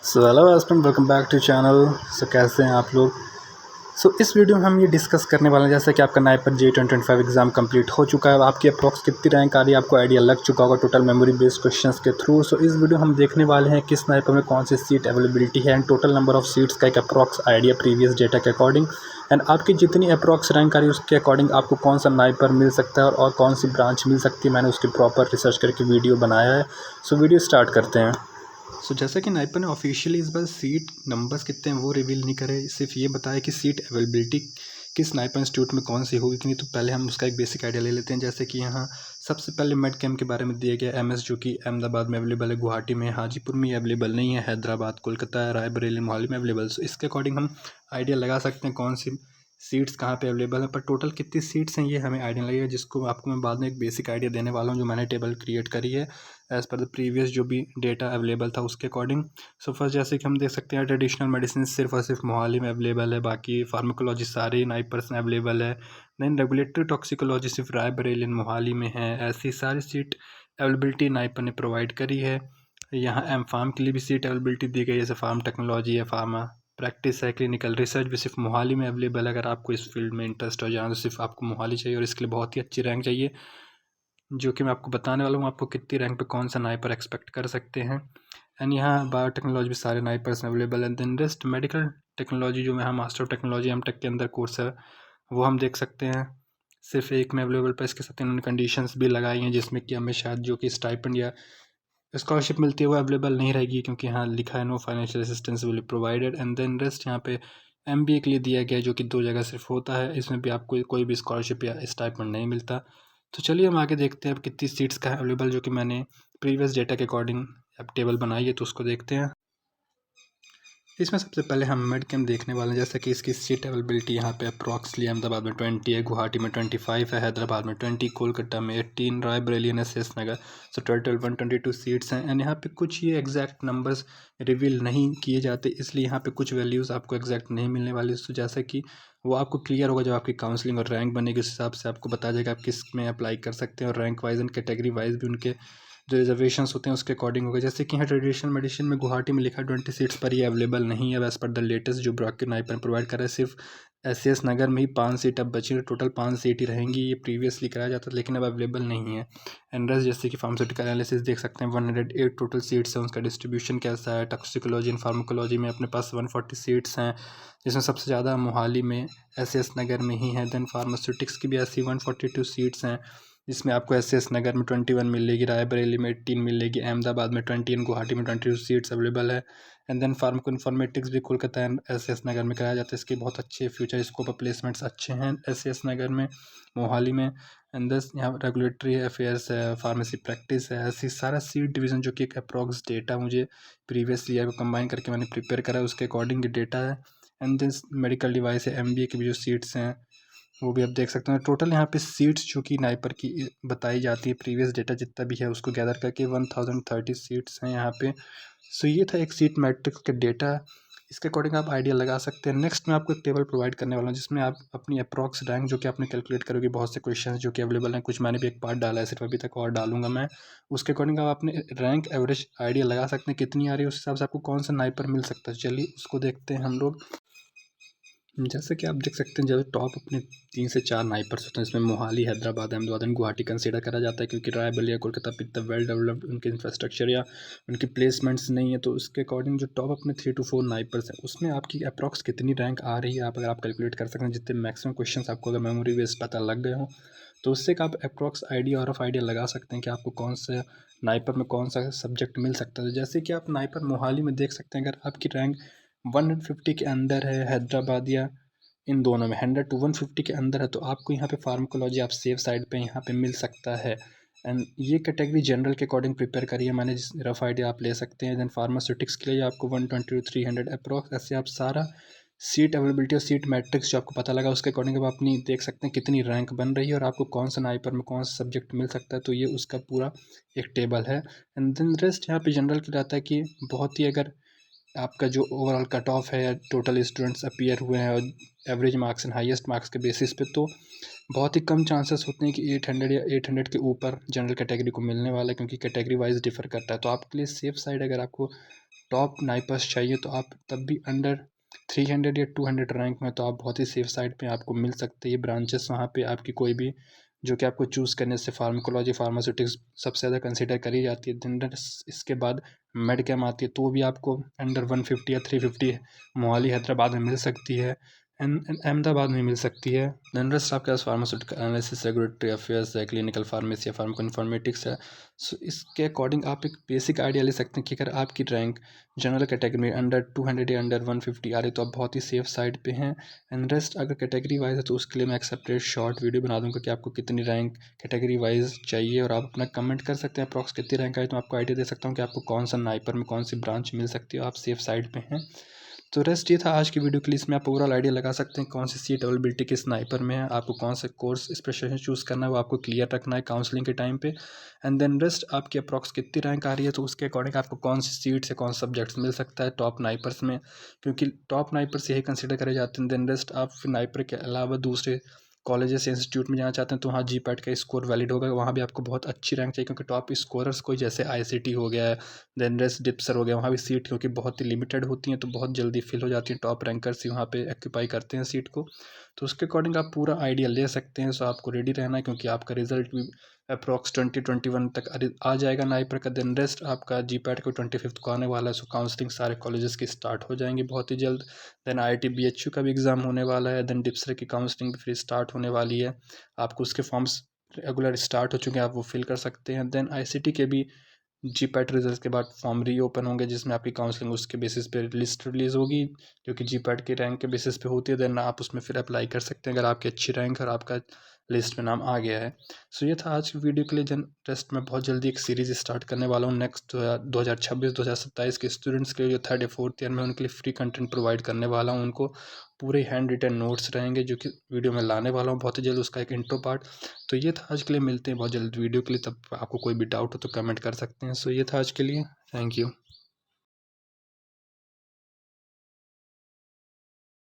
So hello husband, welcome back to channel. So कैसे हैं आप लोग। इस वीडियो में हम ये डिस्कस करने वाले हैं जैसे कि आपका नाइपर J2025 एग्ज़ाम कंप्लीट हो चुका है। आपकी अप्रॉक्स कितनी रैंक आ रही है आपको आइडिया लग चुका होगा टोटल मेमोरी बेस्ड क्वेश्चंस के थ्रू। इस वीडियो हम देखने वाले हैं किस नाइपर में कौन सी सीट अवेलेबिलिटी है and total number of seats का एक अप्रॉक्स आइडिया प्रीवियस डेटा के अकॉर्डिंग एंड आपकी जितनी अप्रॉक्स रैंक आ रही है उसके अकॉर्डिंग आपको कौन सा नाइपर मिल सकता है और कौन सी ब्रांच मिल सकती है। मैंने उसकी प्रॉपर रिसर्च करके वीडियो बनाया है। वीडियो स्टार्ट करते हैं। जैसा कि नाइपर ने ऑफिशियली इस बार सीट नंबर्स कितने हैं वो रिवील नहीं करे, सिर्फ ये बताया कि सीट अवेलेबिलिटी किस नाइपर इंस्टीट्यूट में कौन सी होगी कि नहीं। तो पहले हम उसका एक बेसिक आइडिया ले लेते हैं। जैसे कि यहाँ सबसे पहले मेड कैम के बारे में दिया गया एमएस, जो कि अहमदाबाद में अवेलेबल है, गुवाहाटी में, हाजीपुर में अवेलेबल नहीं है, हैदराबाद, कोलकाता, रायबरेली, मोहाली में अवेलेबल। इसके अकॉर्डिंग हम आइडिया लगा सकते हैं कौन सी सीट्स कहाँ पे अवेलेबल है, पर टोटल कितनी सीट्स हैं ये हमें आइडिया लगेगा, जिसको आपको मैं बाद में एक बेसिक आइडिया देने वाला हूँ जो मैंने टेबल क्रिएट करी है एज़ पर द प्रीवियस जो भी डेटा अवेलेबल था उसके अकॉर्डिंग। फर्स्ट जैसे कि हम देख सकते हैं ट्रेडिशनल मेडिसिन सिर्फ और सिर्फ मोहाली में अवेलेबल है, बाकी फार्माकोलॉजी सारी 9% अवेलेबल है। देन रेगुलेटरी टॉक्सिकोलॉजी सिर्फ रायबरेली मोहाली में है। ऐसी सारी सीट अवेलेबिलिटी नाइपर ने प्रोवाइड करी है। यहाँ एम फार्म के लिए भी सीट अवेलेबिलिटी दी गई है, जैसे फार्म टेक्नोलॉजी है, फार्मा प्रैक्टिस है, क्लिनिकल रिसर्च भी सिर्फ मोहाली में अवेलेबल है। अगर आपको इस फील्ड में इंटरेस्ट हो जाए तो सिर्फ आपको मोहाली चाहिए और इसके लिए बहुत ही अच्छी रैंक चाहिए, जो कि मैं आपको बताने वाला हूँ आपको कितनी रैंक पे कौन सा नाइपर एक्सपेक्ट कर सकते हैं। एंड यहाँ बायोटेक्नोलॉजी भी सारे नाइपर्स अवेलेबल हैं। देन रेस्ट मेडिकल टेक्नोलॉजी जो यहाँ मास्टर ऑफ टेक्नोलॉजी एमटेक के अंदर कोर्स है वो हम देख सकते हैं सिर्फ एक में अवेलेबल, पर इसके साथ इन्होंने कंडीशंस भी लगाई हैं जिसमें कि हमें शायद जो कि स्टाइपेंड या स्कॉलरशिप मिलती है वो अवेलेबल नहीं रहेगी, क्योंकि यहाँ लिखा है no financial assistance will provided. And then rest यहाँ पे एमबीए के लिए दिया गया है, जो कि 2 जगह सिर्फ होता है, इसमें भी आपको कोई भी स्कॉलरशिप या स्टाइपेंड नहीं मिलता। तो चलिए हम आगे देखते हैं अब कितनी सीट्स का है अवेलेबल, जो कि मैंने प्रीवियस डेटा के अकॉर्डिंग अब टेबल बनाई है तो उसको देखते हैं। इसमें सबसे पहले हम मिड कैम देखने वाले हैं। जैसे कि इसकी सीट अवेलेबिलिटी यहाँ पे अप्रॉक्सली अहमदाबाद में 20 है, गुवाहाटी में 25 है, हैदराबाद में 20, कोलकाता में 18, Raebareli and S Nagar. Total 122 seats हैं। एंड यहाँ पे कुछ ये एग्जैक्ट नंबर्स रिवील नहीं किए जाते, इसलिए यहाँ पे कुछ वैल्यूज़ आपको एग्जैक्ट नहीं मिलने वाली। तो जैसे कि वो आपको क्लियर होगा जब आपकी काउंसलिंग और रैंक बनेगी, उस हिसाब से आपको बताया जाएगा आप किस में अप्लाई कर सकते हैं, और rank wise and category wise भी उनके जो रिजर्वेशंस होते हैं उसके अकॉर्डिंग होगा। जैसे कि यहाँ ट्रेडिशनल मेडिसिन में गुवाहाटी में लिखा है 20 सीट्स पर, ये अवेलेबल नहीं है एज पर द लेटेस्ट जो ब्रॉकेट नाइपर प्रोवाइड कर रहा है। सिर्फ एस नगर में ही 5 सीट अब बची, टोटल 5 सीट ही रहेंगी। ये प्रीवियसली कराया जाता था लेकिन अब अवेलेबल नहीं है। एंड्रस जैसे कि फार्मास्यूटिकल एनालिसिस देख सकते हैं 108 टोटल सीट्स हैं, उसका डिस्ट्रीब्यूशन कैसा है। टॉक्सिकोलॉजी एंड फार्माकोलॉजी में अपने पास 140 सीट्स हैं, जिसमें सबसे ज़्यादा मोहाली में एस नगर में ही है। देन फार्मास्यूटिक्स की भी ऐसी 142 सीट्स हैं, जिसमें आपको एस नगर में 21 मिलेगी, रायबरेली में 18 मिलेगी, अहमदाबाद में 20 एंड गुवाहाटी में 22 सीट्स अवेलेबल है। एंड देन फार्माको इन्फॉर्मेटिक्स भी कोलकाता एंड एस नगर में कराया जाता है। इसके बहुत अच्छे फ्यूचर स्कोप ऑफ प्लेसमेंट्स अच्छे हैं एस नगर में, मोहाली में। एंड दस यहाँ रेगुलेटरी अफेयर्स है, फार्मेसी प्रैक्टिस है, ऐसी सारा सीट डिवीज़न जो कि एक अप्रॉक्स डेटा मुझे प्रीवियस ईयर को कंबाइन करके मैंने प्रिपेयर करा है उसके अकॉर्डिंग डेटा है। एंड दिस मेडिकल डिवाइस है, एमबीए की भी जो सीट्स हैं वो भी आप देख सकते हैं। टोटल यहाँ पे सीट्स जो कि नाइपर की बताई जाती है प्रीवियस डेटा जितना भी है उसको गैदर करके 1030 सीट्स हैं यहाँ पे। ये था एक सीट मैट्रिक्स का डेटा, इसके अकॉर्डिंग आप आइडिया लगा सकते हैं। नेक्स्ट मैं आपको एक टेबल प्रोवाइड करने वाला हूँ जिसमें आप अपनी अप्रॉक्स रैंक जो कि आपने कैलकुलेट करोगे, बहुत से क्वेश्चन जो कि अवेलेबल हैं, कुछ मैंने भी एक पार्ट डाला है सिर्फ अभी तक, और डालूंगा मैं। उसके अकॉर्डिंग आप अपने रैंक एवरेज आइडिया लगा सकते हैं कितनी आ रही है, उस हिसाब से आपको कौन सा नाइपर मिल सकता है। चलिए उसको देखते हैं हम लोग। जैसे कि आप देख सकते हैं जब टॉप अपने 3 से 4 नाइपर्स होते हैं, इसमें मोहाली, हैदराबाद, अहमदाबाद एंड गुवाहाटी कंसीडर करा जाता है, क्योंकि रायबरेली, कोलकाता इतना वेल डेवलप्ड उनके इंफ्रास्ट्रक्चर या उनकी प्लेसमेंट्स नहीं है। तो उसके अकॉर्डिंग जो टॉप अपने 3 to 4 नाइपर्स हैं उसमें आपकी अप्रॉक्स कितनी रैंक आ रही है आप अगर आप कैलकुलेट कर सकते हैं, जितने मैक्सिमम क्वेश्चन आपको अगर मेमोरी बेस्ड पता लग गए हो तो उससे एक आप अप्रॉक्स आइडिया और ऑफ आइडिया लगा सकते हैं कि आपको कौन सा नाइपर में कौन सा सब्जेक्ट मिल सकता है। जैसे कि आप नाइपर मोहाली में देख सकते हैं, अगर आपकी रैंक 150 के अंदर है, हैदराबाद या इन दोनों में 100 to 150 के अंदर है, तो आपको यहाँ पे फार्माकोलॉजी आप सेफ साइड पे यहाँ पे मिल सकता है। एंड ये कैटेगरी जनरल के अकॉर्डिंग प्रिपेयर करी है मैंने, जिस रफ आइडिया आप ले सकते हैं। देन फार्मास्यूटिक्स के लिए आपको 120 to 300 अप्रॉक्स, ऐसे आप सारा सीट अवेलेबिलिटी और सीट मैट्रिक्स जो आपको पता लगा उसके अकॉर्डिंग अब अपनी देख सकते हैं कितनी रैंक बन रही है और आपको कौन सा नाइपर में कौन सा सब्जेक्ट मिल सकता है। तो ये उसका पूरा एक टेबल है। एंड देन रेस्ट यहाँ पे जनरल की रहता है कि बहुत ही अगर आपका जो ओवरऑल कट ऑफ है या टोटल स्टूडेंट्स अपीयर हुए हैं और average marks and highest marks के बेसिस पे, तो बहुत ही कम चांसेस होते हैं कि 800 या 800 के ऊपर जनरल कैटेगरी को मिलने वाला है, क्योंकि कैटेगरी वाइज डिफर करता है। तो आपके लिए सेफ साइड अगर आपको टॉप नाइपर्स चाहिए तो आप तब भी अंडर 300 या 200 रैंक में, तो आप बहुत ही सेफ साइड पे आपको मिल सकते हैं। ये ब्रांचेस वहाँ पे आपकी कोई भी जो कि आपको चूज़ करने से फार्माकोलॉजी फार्मास्यूटिक्स सबसे ज़्यादा कंसिडर करी जाती है। दिन इसके बाद मेड कैम आती है, तो वो भी आपको अंडर 150 या 350 मोहाली हैदराबाद में मिल सकती है, अहमदाबाद में मिल सकती है। देन रेस्ट आपके पास फार्मास्यूटिकल एनालिसिस, रेगुलेटरी अफेयर्स है, क्लिनिकल फार्मेसी या फार्माको इन्फॉर्मेटिक्स है। सो इसके अकॉर्डिंग आप एक बेसिक आइडिया ले सकते हैं कि अगर आपकी रैंक जनरल कैटेगरी में अंडर 200 या अंडर 150 आ रही तो आप बहुत ही सेफ साइड पे हैं। एंड रेस्ट अगर कैटेगरी वाइज है तो उसके लिए मैं एक सेपरेट शॉर्ट वीडियो बना दूंगा कि आपको कितनी रैंक कैटेगरी वाइज चाहिए, और आप अपना कमेंट कर सकते हैं अप्रॉक्स कितनी रैंक आई, तो आपको आइडिया दे सकता हूँ कि आपको कौन सा नाइपर में कौन सी ब्रांच मिल सकती है, आप सेफ साइड पे हैं। तो रेस्ट ये था आज की वीडियो के लिए। इसमें आप ओवरऑल आइडिया लगा सकते हैं कौन सी सीट अवेलेबिलिटी किस स्नाइपर में है, आपको कौन सा कोर्स स्पेशलाइजेशन चूज़ करना है वो आपको क्लियर रखना है काउंसलिंग के टाइम पे। एंड देन रेस्ट आपकी अप्रॉक्स कितनी रैंक आ रही है तो उसके अकॉर्डिंग आपको कौन सी सीट से कौन से सब्जेक्ट्स मिल सकता है टॉप नाइपर्स में, क्योंकि टॉप नाइपर्स यही कंसिडर करे जाते हैं। देन रेस्ट आप फिर नाइपर के अलावा दूसरे कॉलेजेस इंस्टीट्यूट में जाना चाहते हैं तो वहाँ जीपैट का स्कोर वैलिड होगा, वहाँ भी आपको बहुत अच्छी रैंक चाहिए, क्योंकि टॉप स्कोरर्स कोई जैसे आईसीटी हो गया है, देन रेस्ट डिप्सर हो गया, वहाँ भी सीट क्योंकि बहुत ही लिमिटेड होती हैं तो बहुत जल्दी फिल हो जाती हैं, टॉप रैंकर्स ही वहाँ पे ऑक्यूपाई करते हैं सीट को। तो उसके अकॉर्डिंग आप पूरा आइडिया ले सकते हैं। सो आपको रेडी रहना है, क्योंकि आपका रिजल्ट भी अप्रॉक्स 2021 तक आ जाएगा नाइपर का। देन रेस्ट आपका जीपैट को 25 को आने वाला है। सो काउंसलिंग सारे कॉलेजेस की स्टार्ट हो जाएंगे बहुत ही जल्द। देन IIT BHU का भी एग्ज़ाम होने वाला है। देन डिप्सर की काउंसलिंग भी फिर स्टार्ट होने वाली है, आपको उसके फॉर्म्स रेगुलर स्टार्ट हो चुके हैं, आप वो फिल कर सकते हैं। देन ICT के भी जीपैट रिजल्ट के बाद फॉर्म रीओपन होंगे, जिसमें आपकी काउंसलिंग उसके बेसिस पे लिस्ट रिलीज़ होगी, जो कि जीपैट के रैंक के बेसिस पे होती है। देन आप उसमें फिर अप्लाई कर सकते हैं अगर आपकी अच्छी रैंक और आपका लिस्ट में नाम आ गया है। सो ये था आज की वीडियो के लिए। जन टेस्ट में बहुत जल्दी एक सीरीज़ स्टार्ट करने वाला हूँ नेक्स्ट 2026-2027 के स्टूडेंट्स के लिए जो 3rd या 4th ईयर में, उनके लिए फ्री कंटेंट प्रोवाइड करने वाला हूँ। उनको पूरे हैंड रिटन नोट्स रहेंगे जो कि वीडियो में लाने वाला हूँ बहुत ही जल्द, उसका एक इंट्रो पार्ट। तो ये था आज के लिए, मिलते हैं बहुत जल्द वीडियो के लिए। तब आपको कोई भी डाउट हो तो कमेंट कर सकते हैं। सो ये था आज के लिए, थैंक यू।